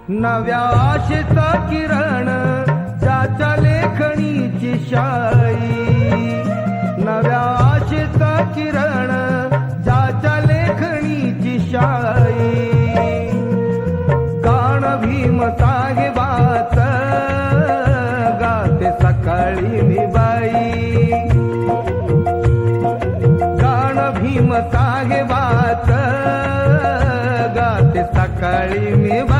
नव्या आशेचा किरण ज्याच्या लेखणीची शाई, नव्या आशेचा किरण ज्याच्या लेखणीची शाई, गाण भीम साहेबाच गाते सकाळी मी बाई, गाण भीम साहेबाच गाते सकाळी मी बाई.